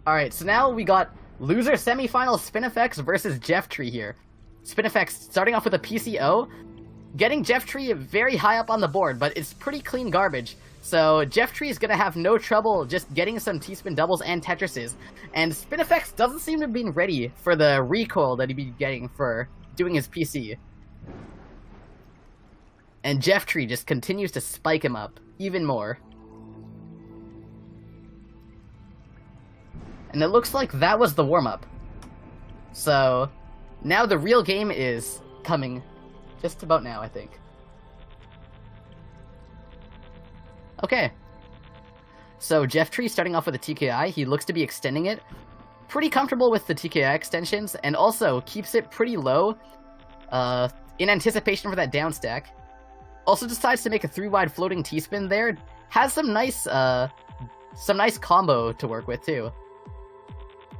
Alright, so now we got loser semifinal Spinifex versus Jefftree here. Spinifex starting off with a PCO, getting Jefftree very high up on the board, but it's pretty clean garbage. So Jefftree is going to have no trouble just getting some T-spin doubles and Tetrises. And Spinifex doesn't seem to be ready for the recoil that he'd be getting for doing his PC. And Jefftree just continues to spike him up even more. And it looks like that was the warm-up. So now the real game is coming just about now, I think. Okay. So Jefftree starting off with a TKI. He looks to be extending it. Pretty comfortable with the TKI extensions, and also keeps it pretty low in anticipation for that down stack. Also decides to make a 3-wide floating T-spin there. Has some nice combo to work with too.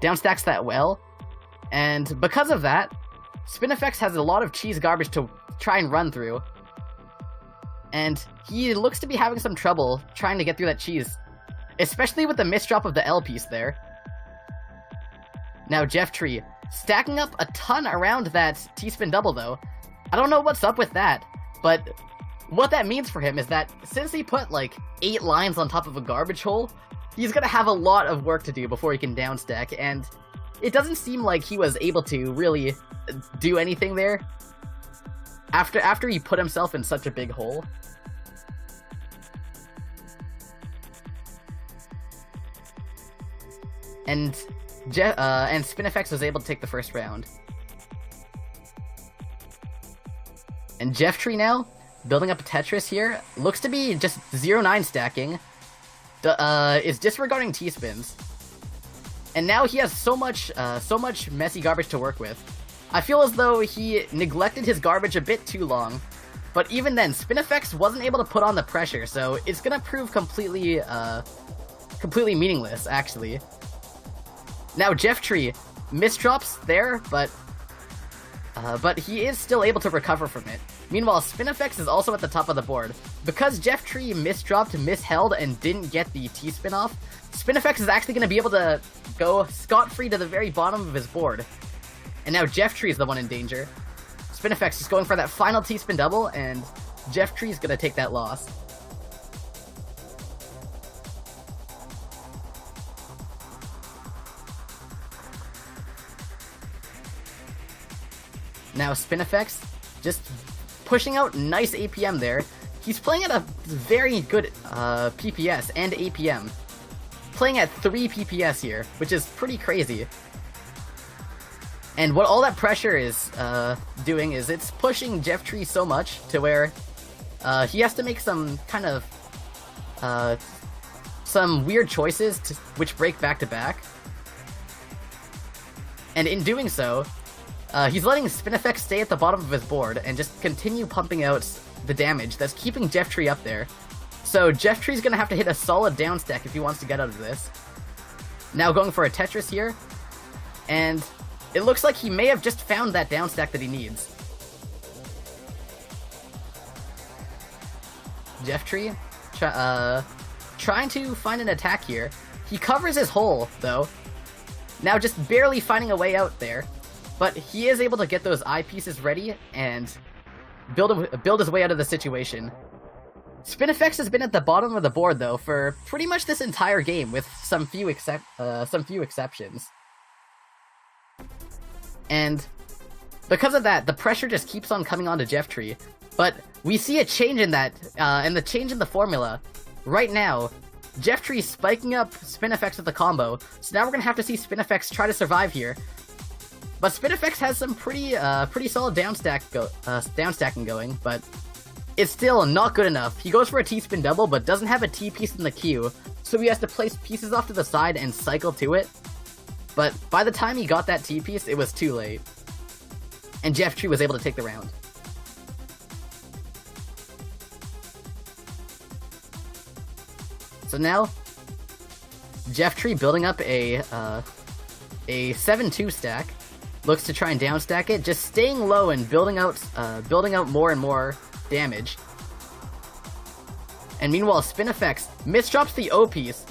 Downstacks that well, and because of that, Spinifex has a lot of cheese garbage to try and run through, and he looks to be having some trouble trying to get through that cheese, especially with the misdrop of the L piece there. Now Jefftree stacking up a ton around that T-spin double though. I don't know what's up with that, but what that means for him is that since he put like 8 lines on top of a garbage hole, he's gonna have a lot of work to do before he can downstack, and it doesn't seem like he was able to really do anything there after he put himself in such a big hole. And Spinifex was able to take the first round. And Jefftree now, building up a Tetris here, looks to be just 0-9 stacking. Is disregarding T-spins, and now he has so much messy garbage to work with. I feel as though he neglected his garbage a bit too long, but even then, Spinifex wasn't able to put on the pressure, so it's gonna prove completely meaningless, actually. Now Jefftree misdrops there, but he is still able to recover from it. Meanwhile, Spinifex is also at the top of the board. Because Jefftree misdropped, misheld, and didn't get the T-spin off, Spinifex is actually going to be able to go scot-free to the very bottom of his board. And now Jefftree is the one in danger. Spinifex is going for that final T-spin double, and Jefftree is going to take that loss. Now Spinifex just pushing out nice APM there. He's playing at a very good PPS and APM. Playing at 3 PPS here, which is pretty crazy. And what all that pressure is doing is it's pushing Jefftree so much to where he has to make some kind of some weird choices which break back to back. And in doing so, he's letting Spinifex stay at the bottom of his board and just continue pumping out the damage that's keeping Jefftree up there. So Jefftree's gonna have to hit a solid down stack if he wants to get out of this. Now going for a Tetris here, and it looks like he may have just found that down stack that he needs. Jefftree trying to find an attack here. He covers his hole, though. Now just barely finding a way out there. But he is able to get those eyepieces ready and build his way out of the situation. Spinifex has been at the bottom of the board, though, for pretty much this entire game, with some few exceptions. And because of that, the pressure just keeps on coming onto Jefftree. But we see a change in that, and the change in the formula. Right now, Jefftree spiking up Spinifex with the combo, so now we're gonna have to see Spinifex try to survive here. But Spinifex has some pretty solid downstacking going, but it's still not good enough. He goes for a T-spin double, but doesn't have a T-piece in the queue, so he has to place pieces off to the side and cycle to it. But by the time he got that T-piece, it was too late. And Jefftree was able to take the round. So now, Jefftree building up a 7-2 stack. Looks to try and downstack it, just staying low and building out more and more damage. And meanwhile, Spinifex misdrops the O piece,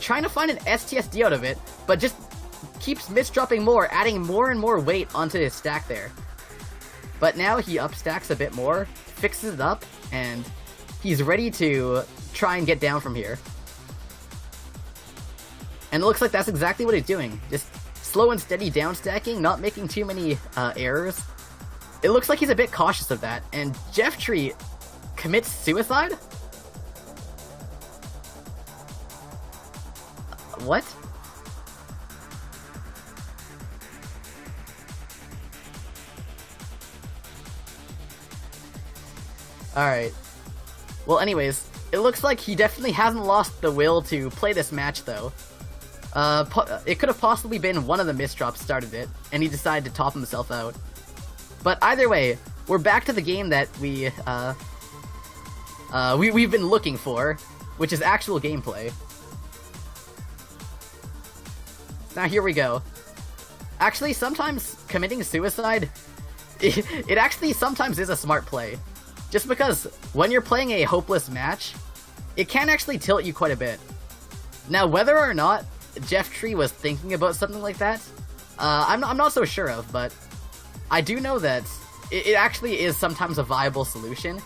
trying to find an STSD out of it, but just keeps misdropping more, adding more and more weight onto his stack there. But now he upstacks a bit more, fixes it up, and he's ready to try and get down from here. And it looks like that's exactly what he's doing. Just slow and steady downstacking, not making too many errors. It looks like he's a bit cautious of that, and Jefftree commits suicide? What? Alright. Well, anyways, it looks like he definitely hasn't lost the will to play this match, though. It could have possibly been one of the misdrops started it, and he decided to top himself out. But either way, we're back to the game that we've been looking for, which is actual gameplay. Now here we go. Actually, sometimes committing suicide, it actually sometimes is a smart play. Just because when you're playing a hopeless match, it can actually tilt you quite a bit. Now, whether or not Jefftree was thinking about something like that, I'm not so sure of, but I do know that it actually is sometimes a viable solution.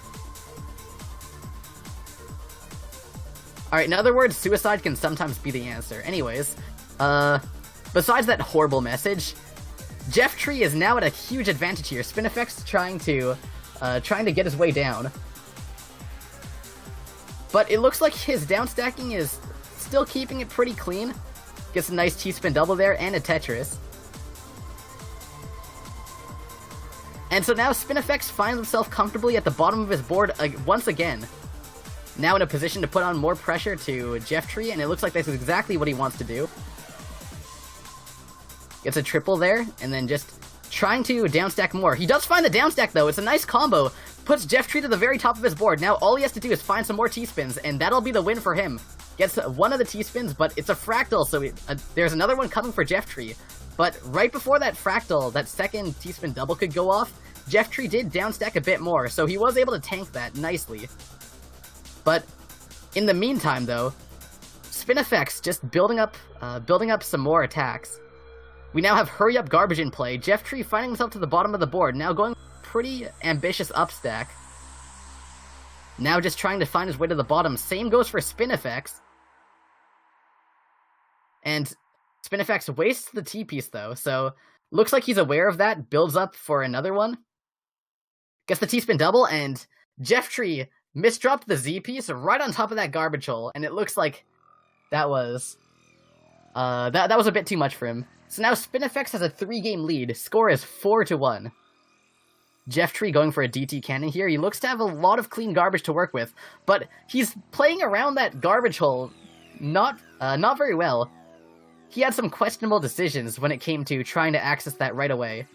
Alright, in other words, suicide can sometimes be the answer. Anyways, besides that horrible message, Jefftree is now at a huge advantage here. Spinifex trying to get his way down. But it looks like his downstacking is still keeping it pretty clean. Gets a nice T-spin double there and a Tetris. And so now Spinifex finds himself comfortably at the bottom of his board once again. Now in a position to put on more pressure to Jefftree, and it looks like this is exactly what he wants to do. Gets a triple there, and then just trying to downstack more. He does find the downstack though, it's a nice combo. Puts Jefftree to the very top of his board. Now all he has to do is find some more T-spins, and that'll be the win for him. Gets one of the T-spins, but it's a fractal, so there's another one coming for Jefftree. But right before that fractal, that second T-spin double could go off, Jefftree did downstack a bit more, so he was able to tank that nicely. But in the meantime, though, Spinifex just building up some more attacks. We now have Hurry Up Garbage in play. Jefftree finding himself to the bottom of the board, now going pretty ambitious upstack. Now just trying to find his way to the bottom. Same goes for Spinifex. And Spinifex wastes the T-piece, though, so looks like he's aware of that, builds up for another one. Gets the T-spin double, and Jefftree misdropped the Z-piece right on top of that garbage hole, and it looks like that was a bit too much for him. So now Spinifex has a 3-game lead. Score is 4-1. Jefftree going for a DT cannon here. He looks to have a lot of clean garbage to work with, but he's playing around that garbage hole not very well. He had some questionable decisions when it came to trying to access that right away.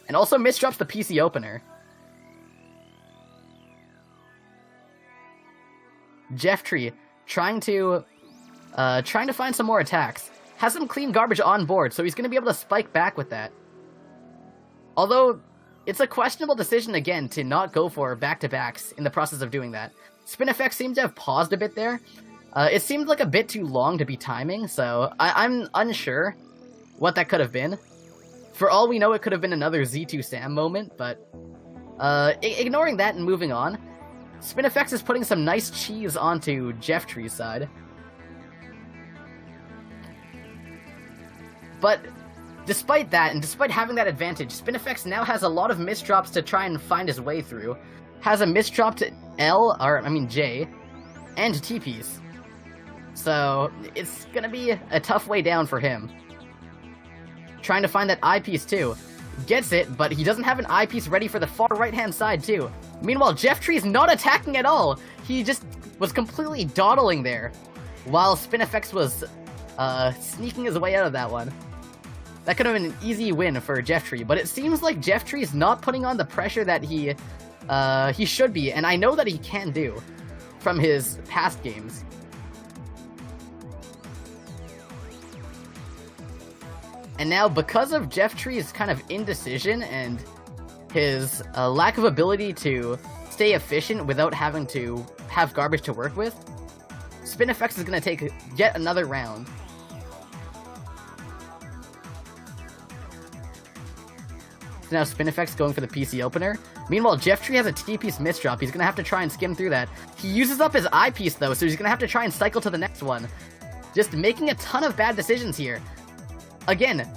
And also misdrops the PC opener. Jefftree trying to find some more attacks. Has some clean garbage on board, so he's going to be able to spike back with that. Although, it's a questionable decision again to not go for back-to-backs in the process of doing that. Spinifex seemed to have paused a bit there. It seemed like a bit too long to be timing, so I'm unsure what that could have been. For all we know, it could have been another Z2 Sam moment, but ignoring that and moving on, Spinifex is putting some nice cheese onto Jefftree's side. But despite that, and despite having that advantage, Spinifex now has a lot of misdrops to try and find his way through. Has a misdropped J, and T-piece. So, it's gonna be a tough way down for him. Trying to find that I-piece too. Gets it, but he doesn't have an I-piece ready for the far right-hand side too. Meanwhile, Jefftree's not attacking at all! He just was completely dawdling there, while Spinifex was sneaking his way out of that one. That could have been an easy win for Jefftree, but it seems like Jefftree's not putting on the pressure that he should be, and I know that he can do from his past games. And now, because of Jefftree's kind of indecision and his lack of ability to stay efficient without having to have garbage to work with, Spinifex is going to take yet another round. So now Spinifex going for the PC opener. Meanwhile, Jefftree has a T-piece misdrop. He's going to have to try and skim through that. He uses up his I-piece, though, so he's going to have to try and cycle to the next one. Just making a ton of bad decisions here. Again,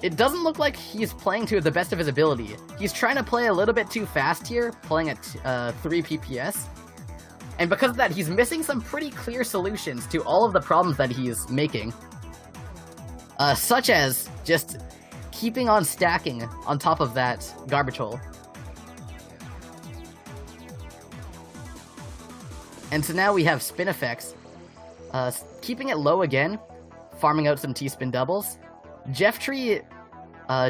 it doesn't look like he's playing to the best of his ability. He's trying to play a little bit too fast here, playing at 3 PPS. And because of that, he's missing some pretty clear solutions to all of the problems that he's making. Such as just keeping on stacking on top of that garbage hole. And so now we have Spinifex, keeping it low again, farming out some T-spin doubles. Jefftree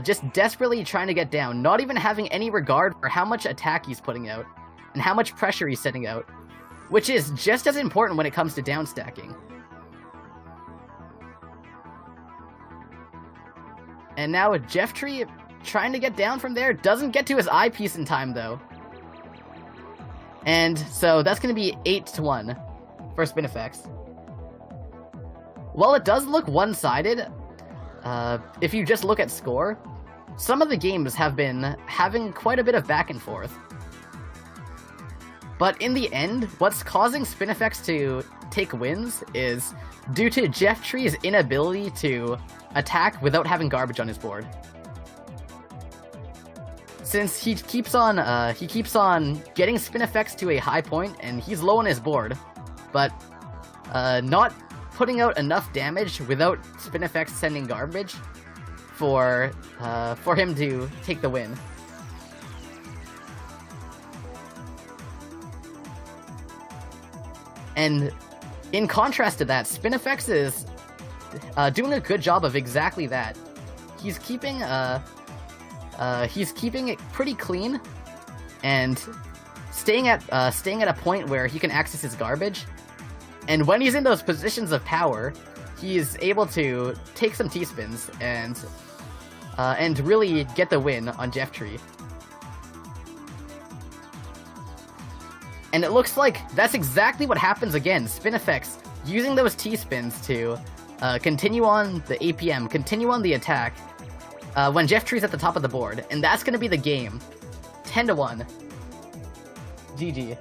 just desperately trying to get down, not even having any regard for how much attack he's putting out, and how much pressure he's setting out, which is just as important when it comes to down stacking. And now Jefftree trying to get down from there, doesn't get to his I-piece in time though. And so that's going to be 8-1 for Spinifex. While it does look one-sided, if you just look at score, some of the games have been having quite a bit of back and forth. But in the end, what's causing Spinifex to take wins is due to Jefftree's inability to attack without having garbage on his board. Since he keeps on getting Spinifex to a high point, and he's low on his board, but not putting out enough damage without Spinifex sending garbage for him to take the win. And in contrast to that, Spinifex is doing a good job of exactly that. He's keeping it pretty clean and staying at a point where he can access his garbage. And when he's in those positions of power, he's able to take some T-spins and really get the win on Jefftree. And it looks like that's exactly what happens again. Spinifex using those T-spins to continue on the APM, continue on the attack when Jefftree's at the top of the board. And that's going to be the game. 10-1. GG.